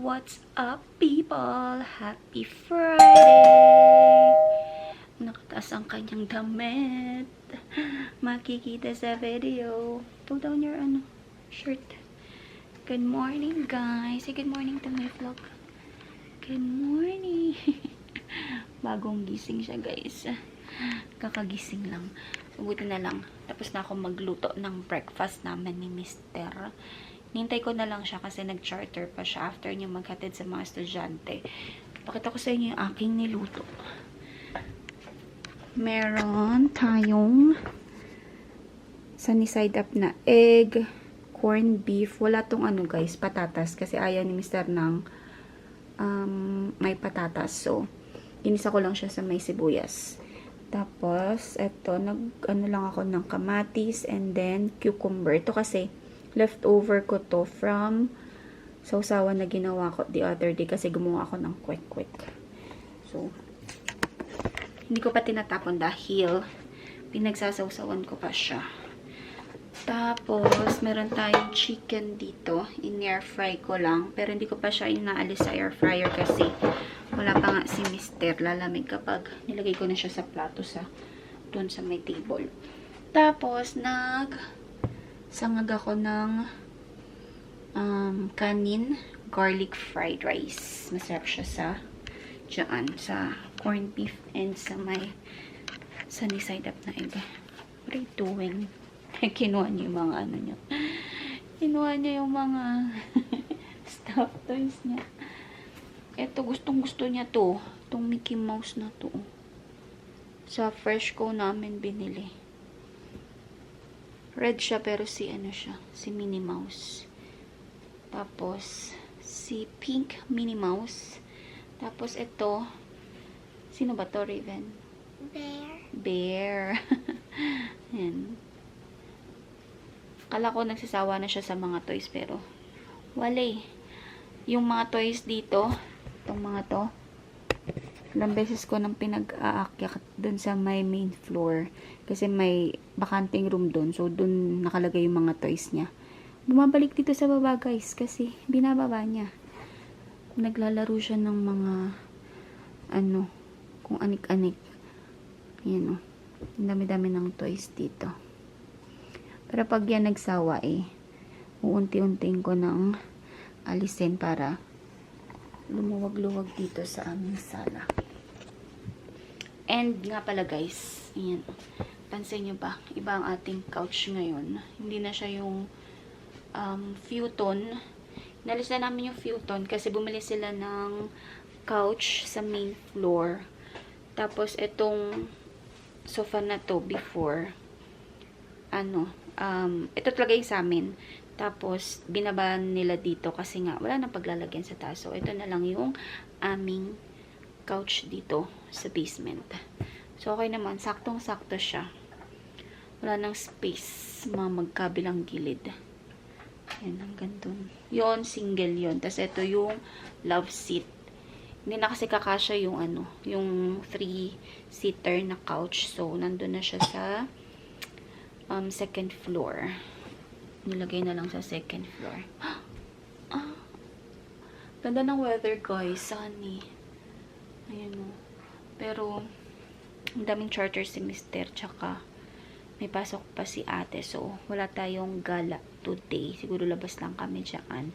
What's up, people? Happy Friday! Nakataas ang kanyang damit. Makikita sa video. Pull down your shirt. Good morning, guys. Say good morning to my vlog. Good morning. Bagong gising siya, guys. Kakagising lang. So, buti na lang. Tapos na ako magluto ng breakfast namin ni Mr. Nintay ko na lang siya kasi nag-charter pa siya after niya maghatid sa mga estudyante. Pakita ko sa inyo yung aking niluto. Meron tayong sunny side up na egg, corned beef. Wala tong guys, patatas. Kasi ayaw ni Mr. ng may patatas. So, inisa ko lang siya sa may sibuyas. Tapos, eto, lang ako ng kamatis and then cucumber. Ito kasi, leftover ko to from sausawan na ginawa ko the other day kasi gumawa ako ng quick. So, hindi ko pa tinatapon dahil pinagsasawsawan ko pa siya. Tapos, meron tayong chicken dito. In-air fry ko lang. Pero hindi ko pa siya inaalis sa air fryer kasi wala pa nga si Mr. Lalamig kapag nilagay ko na siya sa plato doon sa may table. Tapos, sangag ako ng kanin garlic fried rice. Masarap siya sa corned beef and sa may sunny side up na egg. What are you doing? Kinuha niyo yung mga niyo. Kinuha niya yung mga stuffed toys niya. Ito, gustong-gusto niya to. Itong Mickey Mouse na to. Sa fresh ko namin binili. Red siya, pero si Minnie Mouse. Tapos, si Pink Minnie Mouse. Tapos, ito, sino ba to, Raven? Bear. Yan. Akala ko nagsasawa na siya sa mga toys, pero wala eh. Yung mga toys dito, itong mga to, ilang beses ko nang pinag-aakyat dun sa may main floor. Kasi may bakanting room dun. So, dun nakalagay yung mga toys niya. Bumabalik dito sa baba, guys. Kasi, binababa niya. Naglalaro siya ng mga kung anik-anik. Yan o. Ang dami-dami ng toys dito. Pero pag yan nagsawa uunti-untiin ko ng alisin para lumuwag-luwag dito sa aming sala. And nga pala, guys, ayan, Pansin nyo ba? Iba ang ating couch ngayon. Hindi na siya yung futon. Nalis na namin yung futon kasi bumili sila ng couch sa main floor. Tapos, itong sofa na to before, ito talaga yung sa amin. Tapos, binaba nila dito kasi nga, wala nang paglalagyan sa taas. So, ito na lang yung aming couch dito sa basement. So, okay naman. Saktong-sakto siya. Wala nang space magkabilang gilid. Yan, hanggang dun. Yun, single yun. Tapos, ito yung love seat. Hindi na kasi kakasya yung yung 3-seater na couch. So, nandun na siya sa second floor. Nilagay na lang sa second floor. Ganda ng weather, guys. Sunny. Ayan o. Pero, ang daming charter si Mister. Tsaka, may pasok pa si ate. So, wala tayong gala today. Siguro labas lang kami dyan.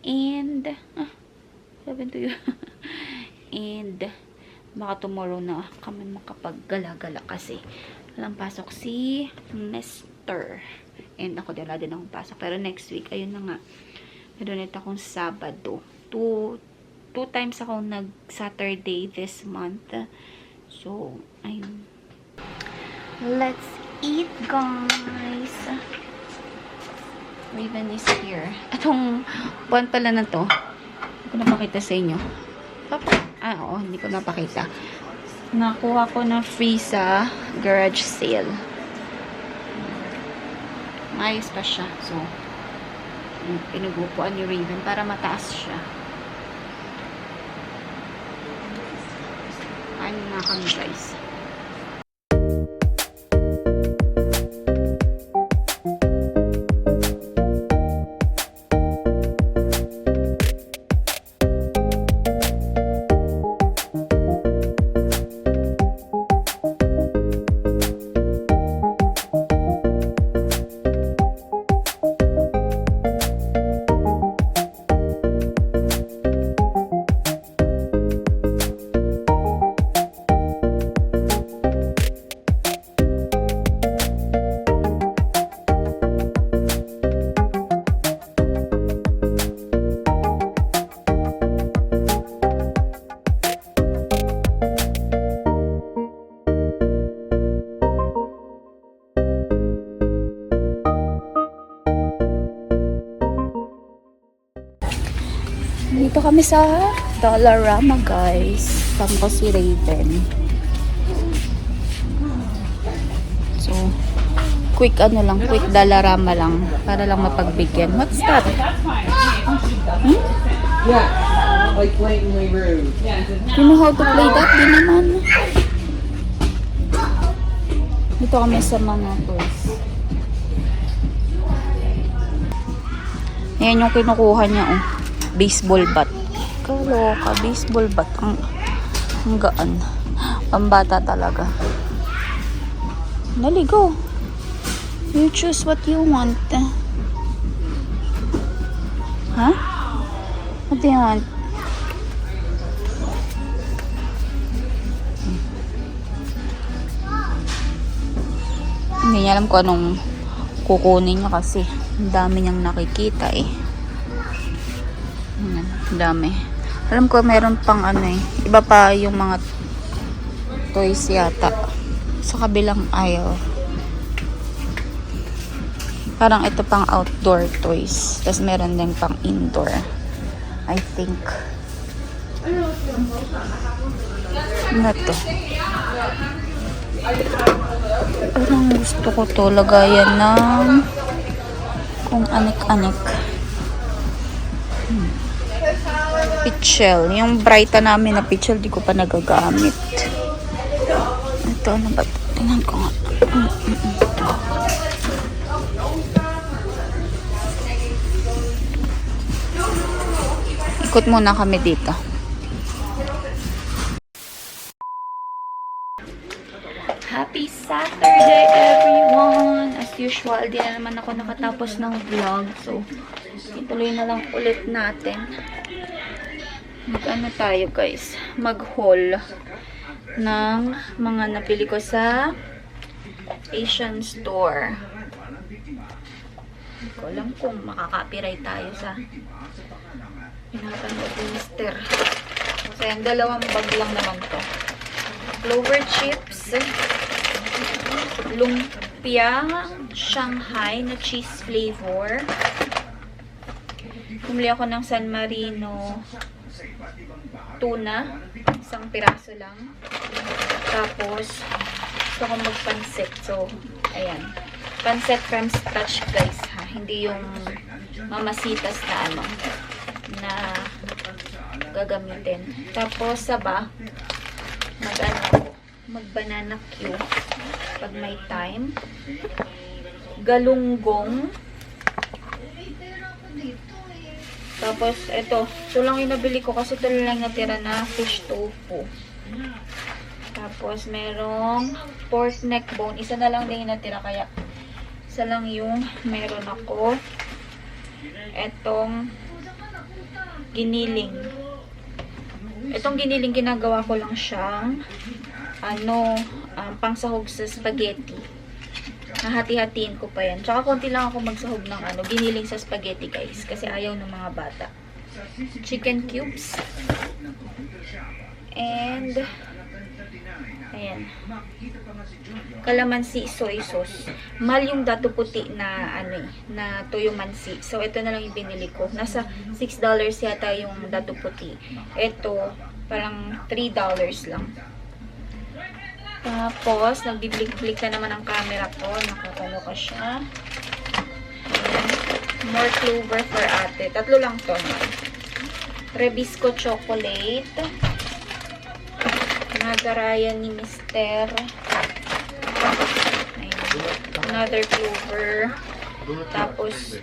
And, sabi to yun. And, baka tomorrow na kami makapag-gala-gala kasi walang pasok si Mister. And ako wala din akong pasok. Pero next week, ayun na nga. Meron ito akong Sabado. Two times ako nag-Saturday this month. So, ayun. Let's eat, guys. Raven is here. Itong buwan pala na to, hindi ko napakita sa inyo. Oo, hindi ko napakita. Nakuha ko na free sa garage sale. Maayos pa siya. So, pinugupuan ni Raven para mataas siya. Ano na kami, guys. Dito kami sa Dollarama, guys. Tampo si Raven. So, quick quick Dollarama lang. Para lang mapagbigyan. What's that? Yeah, like blatantly rude. You know how to play that? Di naman. Dito kami sa mga toys. Ayan yung kinukuha niya, oh. Baseball bat. Kaloka, baseball bat. Ang gaan. Pambata talaga. Naligo. You choose what you want. Huh? What do you want? Hindi niya alam kung anong kukunin niya kasi ang dami niyang nakikita eh. Ang dami. Alam ko meron pang iba pa yung mga toys yata sa kabilang aisle. Parang ito pang outdoor toys. Tapos meron din pang indoor. I think. Ano to? Parang gusto ko to lagayan ng kung anik-anik. Pitchel. Yung Brighta namin na pitchel, di ko pa nagagamit. Ito, ano ba? Tingnan ko nga. Ikot muna kami dito. Happy Saturday, everyone! As usual, di na naman ako nakatapos ng vlog. So, ituloy na lang ulit natin. Mag-ano tayo, guys? Mag-haul ng mga napili ko sa Asian store. Hindi ko alam kung makaka-copyright tayo sa pinapanood ni Mister. So, yung dalawang bag lang naman to. Clover chips. Lumpia Shanghai na cheese flavor. Bumili ako ng San Marino tuna. Isang piraso lang. Tapos, gusto ko magpansit. So, ayan. Pansit from scratch, guys, ha. Hindi yung mamasitas na ano, na gagamitin. Tapos, saba, mag-banana Q pag may time. Galunggong. Tapos, ito lang yung nabili ko kasi ito lang natira na fish tofu. Tapos, merong pork neck bone. Isa na lang din yung natira, kaya isa lang yung meron ako. Etong giniling. Itong giniling, ginagawa ko lang siyang pangsahog sa spaghetti. Nahati-hatiin ko pa yan. Tsaka konti lang ako magsahog ng giniling sa spaghetti, guys. Kasi ayaw ng mga bata. Chicken cubes. And, ayan. Kalamansi soy sauce. Mahal yung dato puti na, na toyo mansi. So, ito na lang yung binili ko. Nasa $6 yata yung dato puti. Ito, parang $3 lang. Tapos, nagbiblik-blik na naman ang camera ko. Nakakaloka siya. Ayan. More clover for ate. Tatlo lang to. Rebisco chocolate. Nagarayan ni Mister. Ayan. Another clover. Tapos,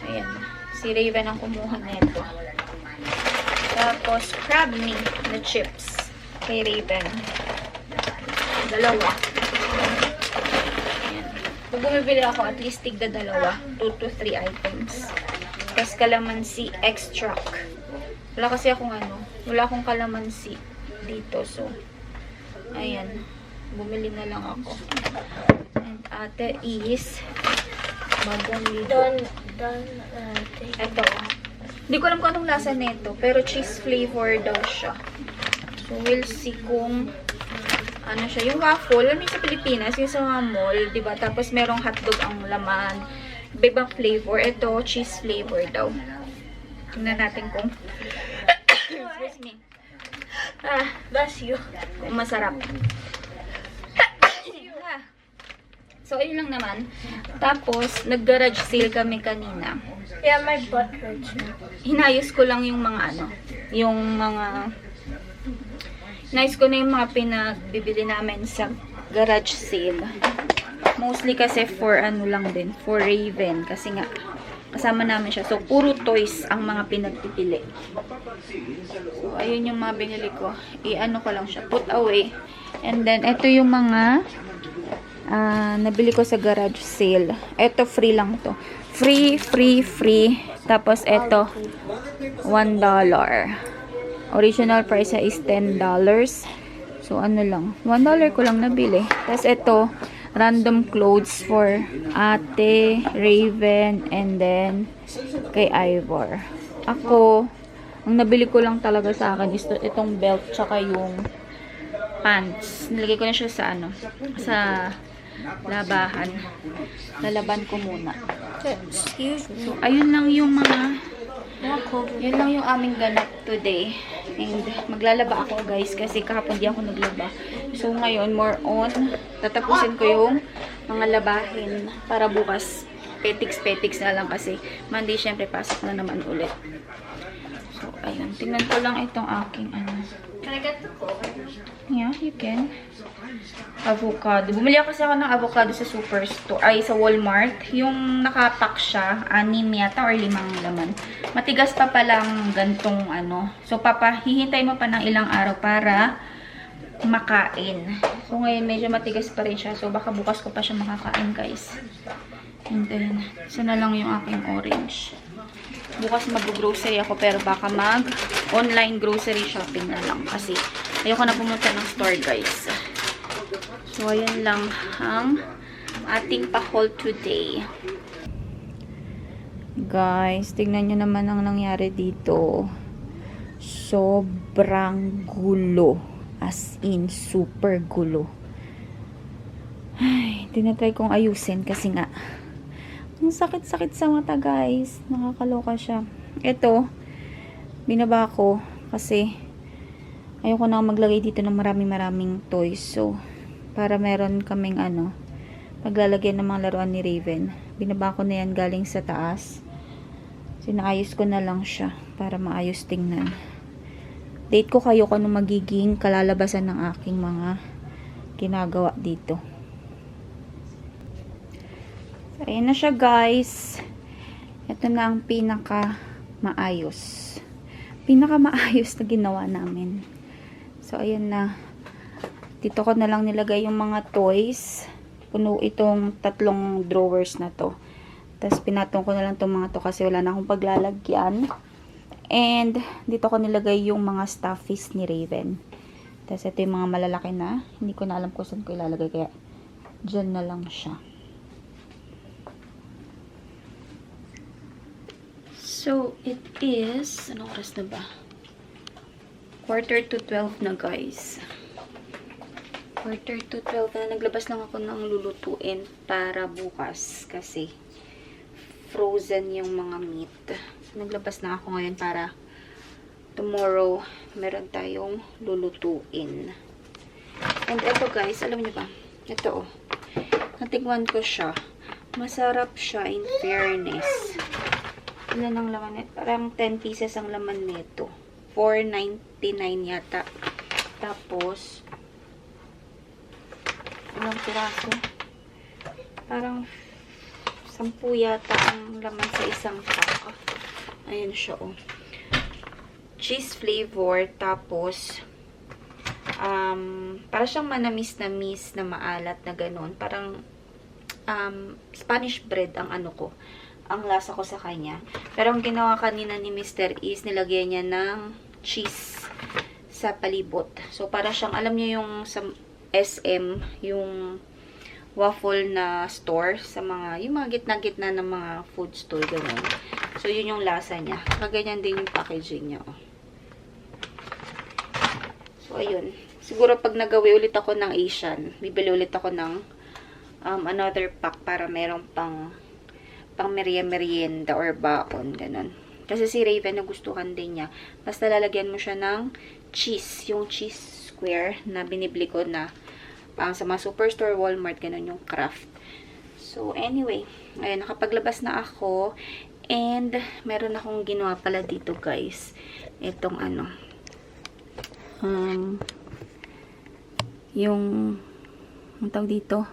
ayan. Si Raven ang kumuha nito. Tapos, crab meat na chips. Kay Raven. Dalawa. Ayan. Pag bumibili ako, at least tigda dalawa. 2 to 3 items. Tapos kalamansi extract. Wala kasi akong wala akong kalamansi dito. So, ayan. Bumili na lang ako. And ate is bagong ligo. Ito. Hindi ko alam kung anong lasa nito. Pero cheese flavor daw siya. So, we'll see kung siya, yung waffle, alam niyo sa Pilipinas, yung sa mga mall, diba? Tapos merong hotdog ang laman, ibang flavor. Ito, cheese flavor daw. Tingnan natin kung excuse me. Bless you. Kung masarap. So, ayun lang naman. Tapos, nag-garage sale kami kanina. Yeah, my butt hurts now. Hinayos ko lang yung mga Nice ko na yung mga pinagbibili namin sa garage sale. Mostly kasi for lang din, for Raven. Kasi nga, kasama namin siya. So, puro toys ang mga pinagpipili. So, ayun yung mga binili ko. Ko lang siya, put away. And then, ito yung mga nabili ko sa garage sale. Ito, free lang to. Free. Tapos, ito, $1. Original price is $10. So, lang. $1 ko lang nabili. Tapos, ito, random clothes for ate, Raven, and then, kay Ivor. Ako, ang nabili ko lang talaga sa akin is itong belt, tsaka yung pants. Nilagay ko na siya sa sa labahan. Lalaban ko muna. Excuse me. So, ayun lang yung yan lang yung aming ganap today. And maglalaba ako, guys, kasi kahapon di ako naglaba. So ngayon, more on tatapusin ko yung mga labahin para bukas petiks na lang kasi Monday syempre pasok na naman ulit. So ayun, tingnan ko lang itong aking Can I get the Coke? Yeah, you can. Avocado. Bumili kasi ako ng avocado sa superstore, sa Walmart. Yung nakapack siya, 6 yata or 5 laman. Matigas pa palang gantong So, hihintay mo pa ng ilang araw para makain. So, ngayon medyo matigas pa rin siya. So, baka bukas ko pa siya makakain, guys. And then, isa na lang yung aking orange. Bukas mag-grocery ako pero baka mag-online grocery shopping na lang kasi ayoko na pumunta ng store, guys. So, ayan lang ang ating pa-haul today. Guys, tignan nyo naman ang nangyari dito. Sobrang gulo. As in, super gulo. Ay, tinatry kong ayusin kasi nga, ang sakit-sakit sa mata, guys. Nakakaloka siya. Ito, binaba ko kasi ayoko na maglagay dito ng maraming toys. So, para meron kaming paglalagyan ng mga laruan ni Raven. Binaba ko na yan galing sa taas. Sinaayos ko na lang siya para maayos tingnan. Date ko kayo kung ano magiging kalalabasan ng aking mga ginagawa dito. So, ayan na siya, guys. Ito na ang pinaka maayos na ginawa namin. So, ayan na. Dito ko na lang nilagay yung mga toys. Puno itong 3 drawers na to. Tapos, pinatong ko na lang itong mga to kasi wala na akong paglalagyan. And, dito ko nilagay yung mga stuffies ni Raven. Tapos, ito yung mga malalaki na. Hindi ko na alam kung saan ko ilalagay. Kaya, dyan na lang siya. So, it is, anong oras na ba? 11:45 na, guys. 11:45 na. Naglabas lang ako ng lulutuin para bukas. Kasi, frozen yung mga meat. So, naglabas na ako ngayon para tomorrow, meron tayong lulutuin. And ito, guys, alam niyo ba? Ito, oh. Natikman ko siya. Masarap siya, in fairness. Ilan ang laman nito? Parang 10 pieces ang laman nito. 4.99 yata. Tapos, ilang piraso? Parang 10 yata ang laman sa isang pack. Ayan siya, oh. Cheese flavor. Tapos, para siyang manamis-namis na maalat na ganun. Parang, Spanish bread ang ang lasa ko sa kanya. Pero ang ginawa kanina ni Mr. is nilagyan niya ng cheese sa palibot. So, para siyang, alam niyo yung sa SM, yung waffle na store sa yung mga gitna-gitna ng mga food store, gano'n. So, yun yung lasa niya. Kaganyan din yung packaging niya, oh. So, ayun. Siguro pag nagawi ulit ako ng Asian, bibili ulit ako ng another pack para merong pang merienda or baon, ganun. Kasi si Raven nagustuhan din niya. Basta lalagyan mo siya ng cheese, yung cheese square na binibili ko na sa mga superstore, Walmart, ganun yung Kraft. So, anyway, ayun, nakapaglabas na ako and meron akong ginawa pala dito, guys. Itong yung tawag dito,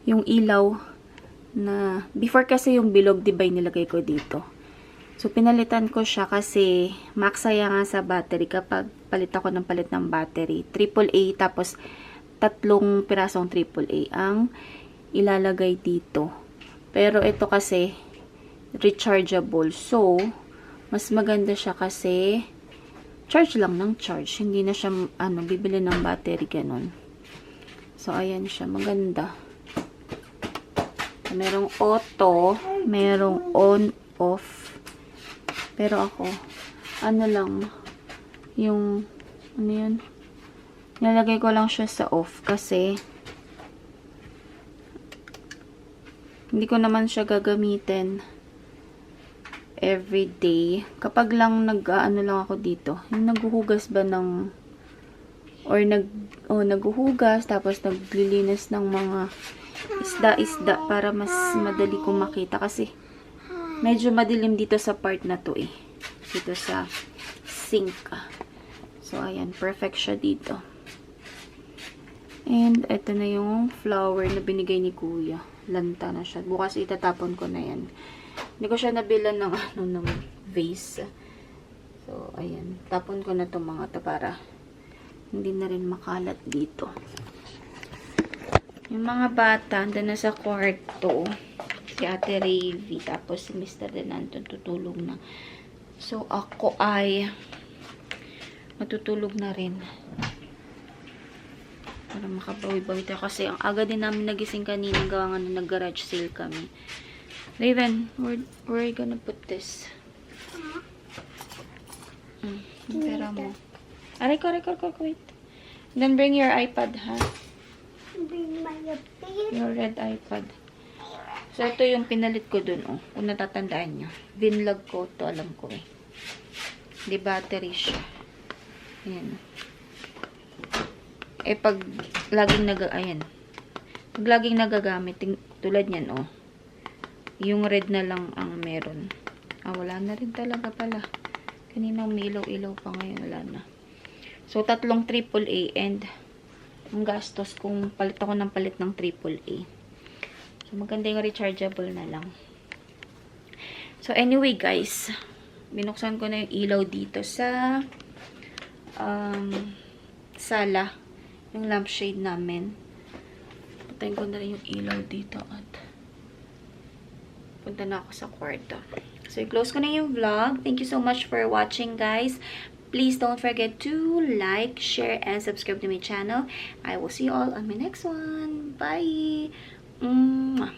yung ilaw na, before kasi yung bilog, diba, nilagay ko dito. So, pinalitan ko siya kasi maksaya nga sa battery kapag palit ako ng palit ng battery. AAA, tapos 3 pirasong AAA ang ilalagay dito. Pero ito kasi rechargeable. So, mas maganda siya kasi charge lang ng charge. Hindi na siya, bibili ng battery, ganun. So, ayan siya. Maganda. Merong auto, merong on, off. Pero ako, lang, yung, yun, nilagay ko lang siya sa off kasi hindi ko naman siya gagamitin everyday. Kapag lang lang ako dito, yung naghuhugas ba ng, or naghuhugas, tapos naglilinis ng mga isda para mas madali kong makita kasi medyo madilim dito sa part na to eh. Dito sa sink. So, ayan. Perfect siya dito. And, ito na yung flower na binigay ni Kuya. Lanta na siya. Bukas itatapon ko na yan. Hindi ko siya nabilan ng ng vase. So, ayan. Tapon ko na itong mga to para hindi na rin makalat dito. Yung mga bata, andun na sa kwarto. Si Ate Ravi. Tapos si Mr. Denanton tutulog na. So, ako ay matutulog na rin. Para makabawi-bawi tayo. Kasi ang aga din namin nagising kanina. Gawa nga na nag-garage sale kami. Raven, where are you gonna put this? Yung pera mo. Aray ko, wait. Then bring your iPad, ha? Bring my opinion. Your red iPad. So, ito yung pinalit ko dun, oh. Kung natatandaan nyo. Vinlog ko to, alam ko eh. Di battery siya. Ayan. Eh, pag laging nagagamit, tulad yan, oh. Yung red na lang ang meron. Wala na rin talaga pala. Kanina umilaw-ilaw pa ngayon, wala na. So, 3 AAA and ang gastos kung palit ako ng palit ng AAA. So, maganda yung rechargeable na lang. So, anyway guys, binuksan ko na yung ilaw dito sa sala. Yung lampshade namin. Patayin ko na rin yung ilaw dito at punta na ako sa kwarto. So, i-close ko na yung vlog. Thank you so much for watching, guys. Please don't forget to like, share, and subscribe to my channel. I will see you all on my next one. Bye! Mwah.